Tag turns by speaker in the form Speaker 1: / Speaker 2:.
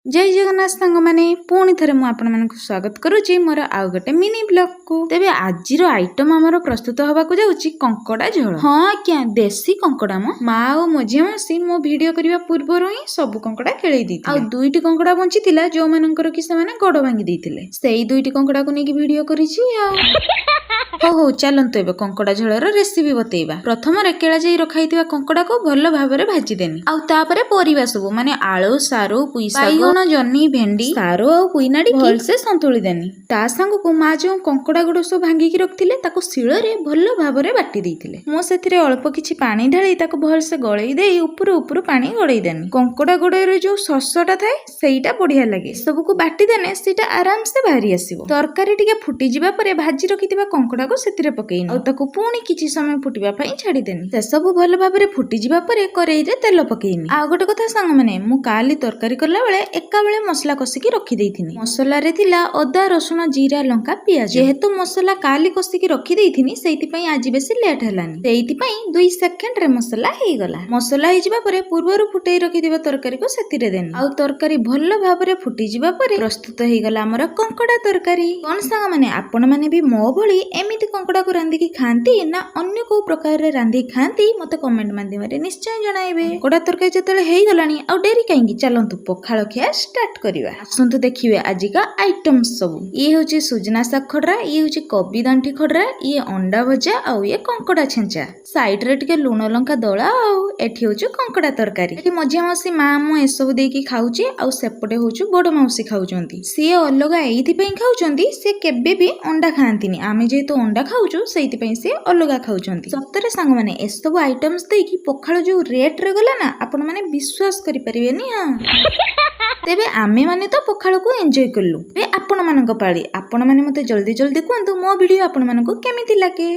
Speaker 1: जय जगन्नाथ सांग माने पुणी थरे मु आपण मानकु स्वागत करूची मोर आउ गोटे मिनी ब्लॉग को। तेबे आजिर आइटम हमर प्रस्तुत होबा को जाउची कंकड़ा झोल। हां क्या देसी कंकड़ा मा ओ मझिया मासी मो वीडियो करिवा पूर्वरो ही सब कंकड़ा खेळै दी आ दुईटी कंकड़ा बंचितिला जो मानकर कि से माने गड भांगी देथिले सेही दुईटी कंकड़ा को नेकी वीडियो करिची आ हो चलतु एबे कंकड़ा झोलर रेसिपी बतेइबा। प्रथम केला जाई रखाइतिबा कंकड़ा को भल भाबरे भाजी देनी आ तापरे परिबा सब माने आळू सारू पुई बाइगण जन्नी भेंडी सारू आ पुईनाडी भल से संतुली देनी ता संग को मा जो कंकड़ा गुडो सब भांगी की रखथिले ताको शिଳରେ भल भाबरे बाटी देइथिले। मो सेथिरे अल्प किछि पानी ढाली ताको भल से गळेई देई ऊपर ऊपर पानी गळेई देनी। कंकड़ा गुडोरे जो ससटा थाए सेईटा बढ़िया लागे सब को बाटी देने सेटा आराम से बाहरी आसीबो। तरकारी टिके फुटी जिबा परे भाजी रखितिबा कंकड़ा को सेतिरे पकेइनी आ ताको पुणी किछि समय फुटिबा पई छाडी देनी। से सब भल भाबरे फुटी जिबा परे करेई रे तेल पकेइनी। आ गोटे कथा संग माने मु काली तरकारी करला बेले एका बेले मसला कसिकी रखी देइथिनी। मसला रे थिला अदा रसुण जीरा लंका पियाज जेहेतु मसला काली कसिकी रखी देइथिनी सेति पई आज बेसी लेट हलानी सेति पई 2 सेकंड रे मसला हेई गला। मसला हेई जिबा परे पूर्वरु फुटेई रखि दिबा तरकारी को सेतिरे देनी आ तरकारी भल भाबरे फुटी जिबा परे प्रस्तुत हेई गला हमर कंकड़ा तरकारी। कोन संग माने आपण माने भी मो भली एमिति कंकड़ा को रांधी की खांती ना अन्य को प्रकार रे रांधी खांती मते कमेंट माध्यम रे निश्चय जणाइबे। कंकड़ा तरकारी जतले हेई गलानी आ डेरी काईकी चलंतु पखाळ खिया स्टार्ट करिवा। आसंतु देखिबे आज का आइटम सब। ये होची सुजना साग खडरा, ये होची कबी दांठी खडरा, ये अंडा भजा आ ये कंकड़ा छेंचा साइड रे टिके लूण लंका दळा आ एठी होची कंकड़ा तरकारी। एठी मझिया मासी मा मो ए सब देकी खाउची आ सेपटे होची बड माउसी खाउचंती। से अलगा एथि पई खाउचंती से केबे भी अंडा खांतीनी आमे जेतो अंडा खाउचु सेति पई से अलगा खाउचंती। सत्तरे संग माने ए सब आइटम्स देकी पखाळ जो रेट रे गला ना आपण माने विश्वास करि परिबेनी। हां तेबे आमे माने तो पखाळ को एन्जॉय करलु। ए आपण मानक पाळी आपण माने मते जल्दी जल्दी कहंतु मो वीडियो आपण मानक केमिति लागे।